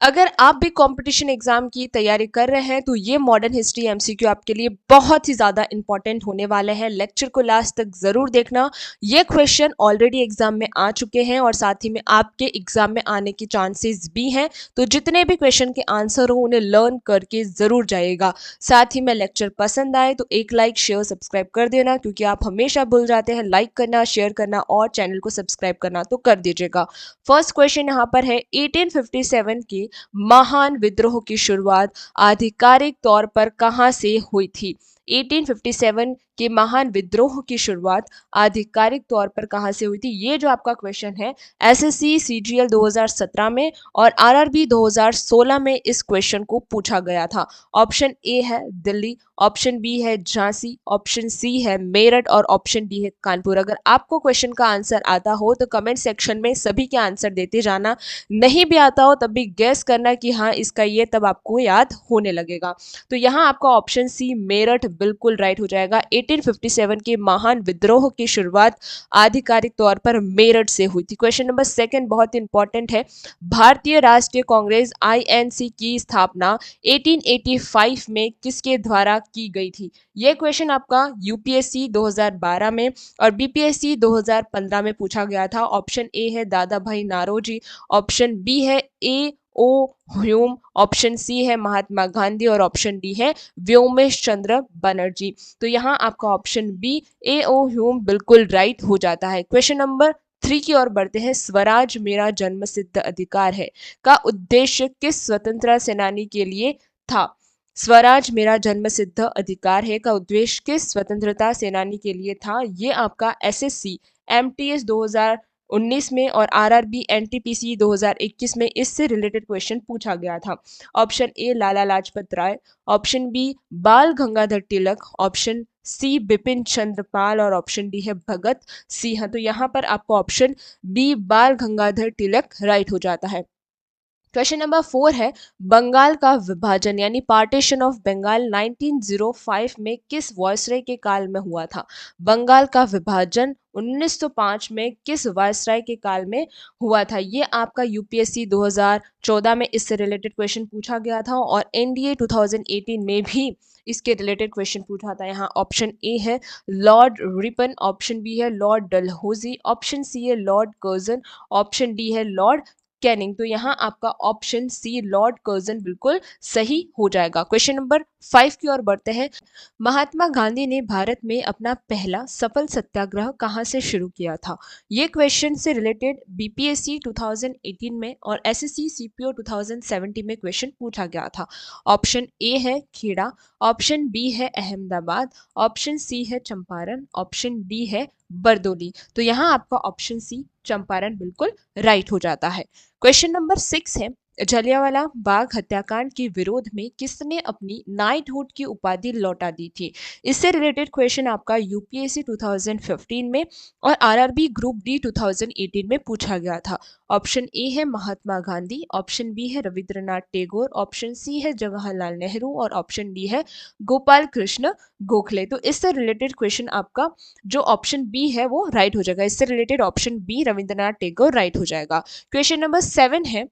अगर आप भी कंपटीशन एग्जाम की तैयारी कर रहे हैं तो ये मॉडर्न हिस्ट्री एमसीक्यू आपके लिए बहुत ही ज़्यादा इंपॉर्टेंट होने वाले हैं। लेक्चर को लास्ट तक ज़रूर देखना। ये क्वेश्चन ऑलरेडी एग्जाम में आ चुके हैं और साथ ही में आपके एग्जाम में आने की चांसेस भी हैं। तो जितने भी क्वेश्चन के आंसर हो उन्हें लर्न करके ज़रूर जाइएगा। साथ ही में लेक्चर पसंद आए तो एक लाइक शेयर सब्सक्राइब कर देना, क्योंकि आप हमेशा भूल जाते हैं लाइक करना, शेयर करना और चैनल को सब्सक्राइब करना, तो कर दीजिएगा। फर्स्ट क्वेश्चन यहाँ पर है 1857 की महान विद्रोह की शुरुआत आधिकारिक तौर पर कहां से हुई थी। 1857 के महान विद्रोह की शुरुआत आधिकारिक तौर पर कहां से हुई थी, ये जो आपका क्वेश्चन है एसएससी सीजीएल 2017 में और आरआरबी 2016 में इस क्वेश्चन को पूछा गया था। ऑप्शन ए है दिल्ली, ऑप्शन बी है झांसी, ऑप्शन सी है मेरठ और ऑप्शन डी है कानपुर। अगर आपको क्वेश्चन का आंसर आता हो तो कमेंट सेक्शन में सभी के आंसर देते जाना, नहीं भी आता हो तब भी गैस करना कि हाँ इसका ये, तब आपको याद होने लगेगा। तो यहाँ आपका ऑप्शन सी मेरठ बिल्कुल राइट हो जाएगा। 1857 के महान विद्रोह की शुरुआत आधिकारिक तौर पर मेरठ से हुई थी। क्वेश्चन नंबर सेकंड बहुत इंपॉर्टेंट है। भारतीय राष्ट्रीय कांग्रेस आईएनसी की स्थापना 1885 में किसके द्वारा की गई थी। यह क्वेश्चन आपका यूपीएससी 2012 में और बीपीएससी 2015 में पूछा गया था। ऑप्शन ए है दादा भाई नारोजी, ऑप्शन बी है ए ओ ह्यूम, ऑप्शन सी है महात्मा गांधी और ऑप्शन डी है व्योमेश चंद्र बनर्जी। तो यहाँ आपका ऑप्शन बी ए ओ ह्यूम बिल्कुल राइट हो जाता है। क्वेश्चन नंबर 3 की ओर बढ़ते हैं। स्वराज मेरा जन्मसिद्ध अधिकार है का उद्देश्य किस स्वतंत्रता सेनानी के लिए था। स्वराज मेरा जन्मसिद्ध अधिकार है का उद्देश्य किस स्वतंत्रता सेनानी के लिए था। ये आपका एसएससी एमटीएस 2019 में और आरआरबी एनटीपीसी 2021 में इससे रिलेटेड क्वेश्चन पूछा गया था। Option A Lala Lajpat Rai, option B Bal Gangadhar Tilak, option C Bipin Chandra Pal और ऑप्शन डी है भगत सिंह। तो यहाँ पर आपको ऑप्शन बी बाल गंगाधर तिलक राइट हो जाता है। क्वेश्चन नंबर 4 है बंगाल का विभाजन यानी पार्टीशन ऑफ बंगाल 1905 में किस वायसराय के काल में हुआ था। बंगाल का विभाजन 1905 में किस वायसराय के काल में हुआ था। ये आपका यूपीएससी 2014 में इससे रिलेटेड क्वेश्चन पूछा गया था और एनडीए 2018 में भी इसके रिलेटेड क्वेश्चन पूछा था। यहाँ ऑप्शन ए है लॉर्ड रिपन, ऑप्शन बी है लॉर्ड डलहौजी, ऑप्शन सी है लॉर्ड कर्जन, ऑप्शन डी है लॉर्ड कैनिंग। तो यहाँ आपका ऑप्शन सी लॉर्ड कर्जन बिल्कुल सही हो जाएगा। क्वेश्चन नंबर 5 की ओर बढ़ते हैं। महात्मा गांधी ने भारत में अपना पहला सफल सत्याग्रह कहाँ से शुरू किया था। ये क्वेश्चन से रिलेटेड बीपीएससी 2018 में और एसएससी सीपीओ 2070 में क्वेश्चन पूछा गया था। ऑप्शन ए है खेड़ा, ऑप्शन बी है अहमदाबाद, ऑप्शन सी है चंपारण, ऑप्शन डी है बरदोली। तो यहाँ आपका ऑप्शन सी चंपारण बिल्कुल राइट हो जाता है। क्वेश्चन नंबर 6 है जलियांवाला बाग हत्याकांड के विरोध में किसने अपनी नाइटहुड की उपाधि लौटा दी थी। इससे रिलेटेड क्वेश्चन आपका यूपीएससी 2015 में और आरआरबी ग्रुप डी 2018 में पूछा गया था। ऑप्शन ए है महात्मा गांधी, ऑप्शन बी है रविंद्रनाथ टैगोर, ऑप्शन सी है जवाहरलाल नेहरू और ऑप्शन डी है गोपाल कृष्ण गोखले। तो इससे रिलेटेड क्वेश्चन आपका जो ऑप्शन बी है वो राइट हो जाएगा। इससे related option B Rabindranath Tagore right हो जाएगा। क्वेश्चन नंबर 7 है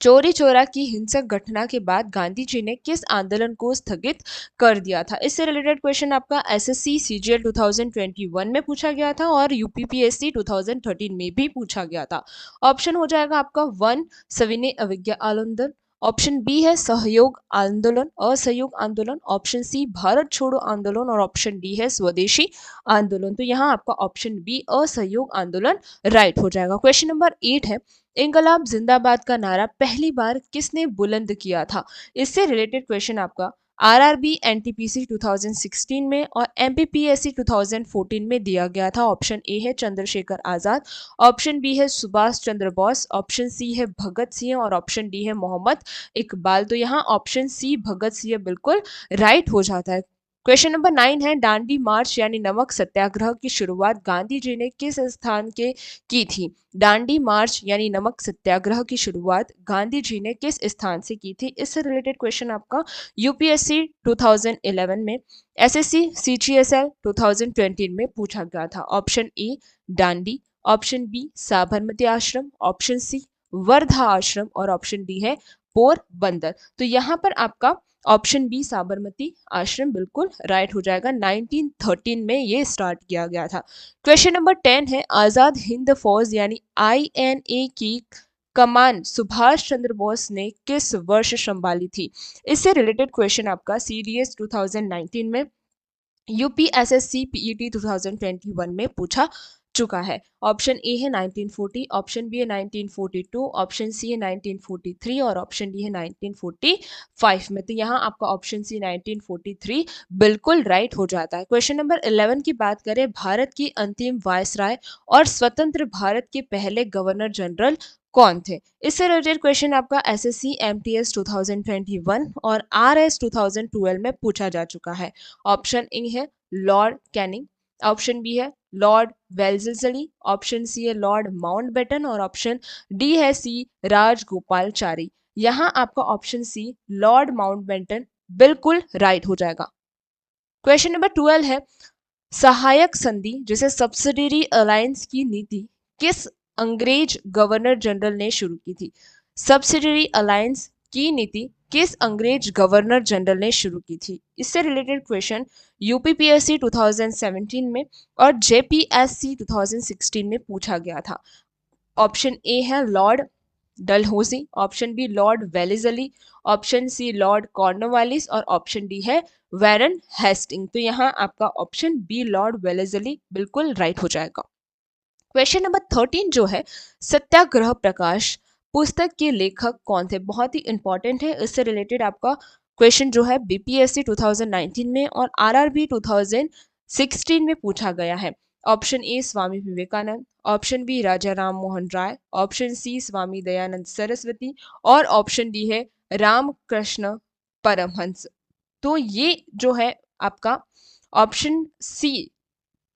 चोरी चोरा की हिंसक घटना के बाद गांधी जी ने किस आंदोलन को स्थगित कर दिया था। इससे रिलेटेड क्वेश्चन आपका एसएससी सीजीएल 2021 में पूछा गया था और यूपीपीएससी 2013 में भी पूछा गया था। ऑप्शन हो जाएगा आपका 1 सविनय अवज्ञा आंदोलन, ऑप्शन बी है सहयोग आंदोलन असहयोग आंदोलन, ऑप्शन सी भारत छोड़ो आंदोलन और ऑप्शन डी है स्वदेशी आंदोलन। तो यहाँ आपका ऑप्शन बी असहयोग आंदोलन राइट हो जाएगा। क्वेश्चन नंबर 8 है इंकलाब जिंदाबाद का नारा पहली बार किसने बुलंद किया था। इससे रिलेटेड क्वेश्चन आपका आरआरबी एनटीपीसी 2016 में और एमपीपीएससी 2014 में दिया गया था। ऑप्शन ए है चंद्रशेखर आजाद, ऑप्शन बी है सुभाष चंद्र बोस, ऑप्शन सी है भगत सिंह और ऑप्शन डी है मोहम्मद इकबाल। तो यहाँ ऑप्शन सी भगत सिंह बिल्कुल राइट हो जाता है। क्वेश्चन नंबर 9 है दांडी मार्च यानी नमक सत्याग्रह की शुरुआत गांधी जी ने किस स्थान के की थी। दांडी मार्च यानी नमक सत्याग्रह की शुरुआत गांधी जी ने किस स्थान से की थी। इससे रिलेटेड क्वेश्चन आपका यूपीएससी 2011 में एसएससी सीजीएसएल 2020 में पूछा गया था। Option A Dandi, option B Sabarmati Ashram, option सी वर्धा आश्रम और ऑप्शन डी है पोरबंदर। तो यहाँ पर आपका ऑप्शन बी साबरमती आश्रम बिल्कुल राइट हो जाएगा। 1913 में ये स्टार्ट किया गया था। क्वेश्चन नंबर 10 है, आजाद हिंद फौज यानी INA की कमान सुभाष चंद्र बोस ने किस वर्ष संभाली थी? इससे रिलेटेड क्वेश्चन आपका CDS 2019 में, UPSSC PET 2021 में पूछा चुका है। ऑप्शन ए है 1940, ऑप्शन बी है 1942, ऑप्शन सी है 1943 और ऑप्शन डी है 1945 में। तो यहाँ आपका ऑप्शन सी 1943 बिल्कुल राइट हो जाता है। क्वेश्चन नंबर 11 की बात करें, भारत की अंतिम वायसराय और स्वतंत्र भारत के पहले गवर्नर जनरल कौन थे? इससे रिलेटेड क्वेश्चन आपका SSC MTS 2021 और RS 2012 में पूछा जा चुका है। ऑप्शन ए है लॉर्ड कैनिंग, ऑप्शन बी है लॉर्ड वेल्लेस्ली, ऑप्शन सी है लॉर्ड माउंटबेटन और ऑप्शन डी है सी राजगोपालचारी। यहाँ आपका ऑप्शन सी लॉर्ड माउंटबेटन बिल्कुल राइट हो जाएगा। क्वेश्चन नंबर 12 है, सहायक संधि जिसे सब्सिडियरी अलायंस की नीति किस अंग्रेज गवर्नर जनरल ने शुरू की थी? सब्सिडियरी अलायंस की नीति किस अंग्रेज गवर्नर जनरल ने शुरू की थी? इससे रिलेटेड क्वेश्चन UPPSC 2017 में और JPSC 2016 में पूछा गया था। ऑप्शन ए है Lord Dalhousie, option B Lord Wellesley, option C Lord Cornwallis और ऑप्शन डी है वैरन हेस्टिंग। तो यहाँ आपका ऑप्शन बी लॉर्ड वेलेस्ली बिल्कुल राइट हो जाएगा। क्वेश्चन नंबर 13 जो है, सत्याग्रह प्रकाश पुस्तक के लेखक कौन थे? बहुत ही इंपॉर्टेंट है। इससे रिलेटेड आपका क्वेश्चन जो है BPSC 2019 में और RRB 2016 में पूछा गया है। Option A Swami Vivekananda, option B Raja Ram Mohan Roy, option C Swami Dayanand Saraswati और ऑप्शन डी है रामकृष्ण परमहंस। तो ये जो है आपका option C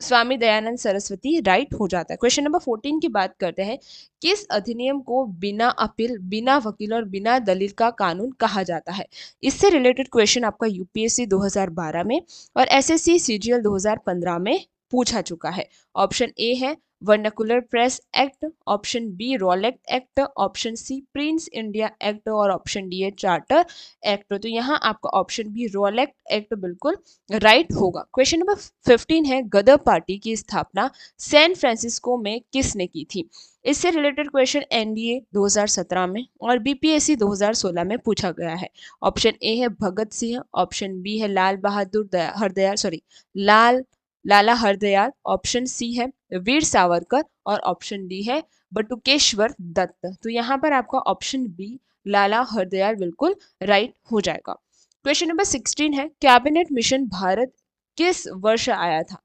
Swami Dayanand Saraswati right हो जाता है। क्वेश्चन नंबर 14 की बात करते हैं, किस अधिनियम को बिना अपील, बिना वकील और बिना दलील का कानून कहा जाता है? इससे रिलेटेड क्वेश्चन आपका UPSC 2012 में और SSC CGL 2015 में पूछा चुका है। ऑप्शन ए है vernacular press act, option B Rowlatt act, option C prince India act और ऑप्शन डी है चार्टर एक्ट। तो यहाँ आपका ऑप्शन बी रॉलेक्ट एक्ट बिल्कुल राइट होगा। क्वेश्चन नंबर 15 है, गदर पार्टी की स्थापना सैन फ्रांसिस्को में किसने की थी? इससे रिलेटेड क्वेश्चन NDA 2017 में और BPSC 2016 में पूछा गया है। ऑप्शन ए है भगत सिंह, ऑप्शन बी है लाल बहादुर हरदयाल लाला हरदयाल, ऑप्शन सी है वीर सावरकर और ऑप्शन डी है बटुकेश्वर दत्त। तो यहाँ पर आपका ऑप्शन बी लाला हरदयाल बिल्कुल राइट हो जाएगा। क्वेश्चन नंबर 16 है, कैबिनेट मिशन भारत किस वर्ष आया था?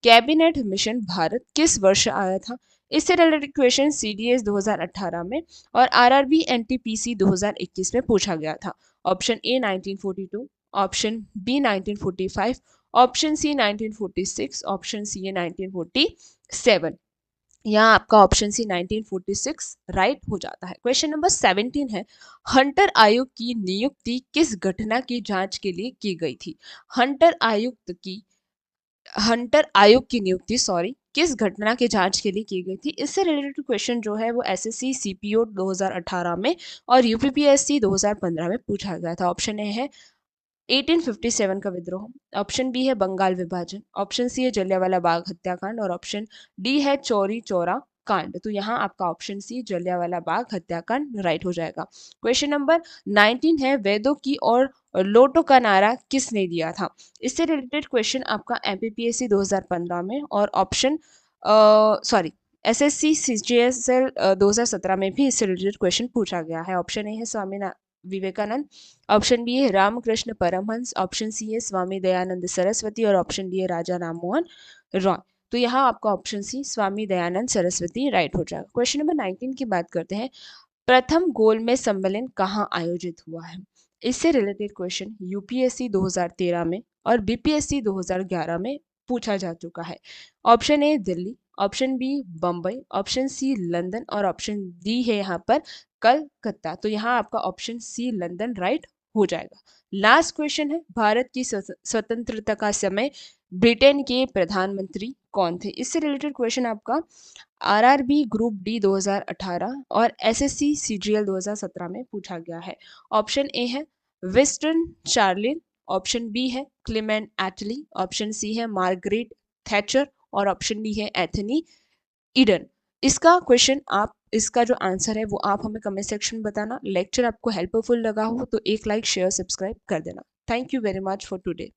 कैबिनेट मिशन भारत किस वर्ष आया था? इससे रिलेटेड क्वेश्चन CDS 2018 में और RRB NTPC 2021 में पूछा गया था। Option A 1942, option B 1945, option C 1946, option C है 1947। यहाँ आपका ऑप्शन सी 1946 राइट हो जाता है। क्वेश्चन नंबर 17 है, हंटर आयोग की नियुक्ति किस घटना की जांच के लिए की गई थी? हंटर आयोग की नियुक्ति किस घटना के जांच के लिए की गई थी? इससे रिलेटेड क्वेश्चन जो है वो SSC CPO 2018 में और UPPSC 2015 में पूछा गया था। ऑप्शन ए है 1857 का विद्रोह, ऑप्शन बी है बंगाल विभाजन, ऑप्शन सी है जलियांवाला बाग हत्याकांड और ऑप्शन डी है चौरी चौरा कांड। तो यहाँ आपका ऑप्शन सी जलियांवाला बाग हत्याकांड राइट हो जाएगा। क्वेश्चन नंबर 19 है, वेदों की और लोटो का नारा किसने दिया था? इससे रिलेटेड क्वेश्चन आपका MPPSC 2015 में और ऑप्शन SSC CGL 2017 में भी इससे रिलेटेड क्वेश्चन पूछा गया है। ऑप्शन ए है स्वामी विवेकानंद, ऑप्शन बी है रामकृष्ण परमहंस, ऑप्शन सी है स्वामी दयानंद सरस्वती और ऑप्शन डी है राजा राममोहन रॉय। तो यहाँ आपका option C Swami Dayanand Saraswati right हो जाएगा। क्वेश्चन नंबर 19 की बात करते हैं, प्रथम गोलमेज सम्मेलन कहाँ आयोजित हुआ है? इससे रिलेटेड क्वेश्चन UPSC 2013 में और BPSC 2011 में पूछा जा चुका है। Option A Delhi, option B Bombay, option C London और ऑप्शन डी है यहाँ पर कलकत्ता। तो यहाँ आपका ऑप्शन सी लंदन राइट हो जाएगा। लास्ट क्वेश्चन है, भारत की स्वतंत्रता का समय ब्रिटेन के प्रधानमंत्री कौन थे? इससे रिलेटेड क्वेश्चन आपका आरआरबी ग्रुप डी 2018 और एसएससी सीजीएल 2017 में पूछा गया है। ऑप्शन ए है विस्टन चार्लिन, ऑप्शन बी है क्लेमेंट एटली, ऑप्शन सी है मार्गरेट थैचर और ऑप्शन डी है एथनी ईडन। इसका क्वेश्चन आप इसका जो आंसर है वो आप हमें कमेंट सेक्शन में बताना। लेक्चर आपको हेल्पफुल लगा हो तो एक लाइक शेयर सब्सक्राइब कर देना। Thank you very much for today.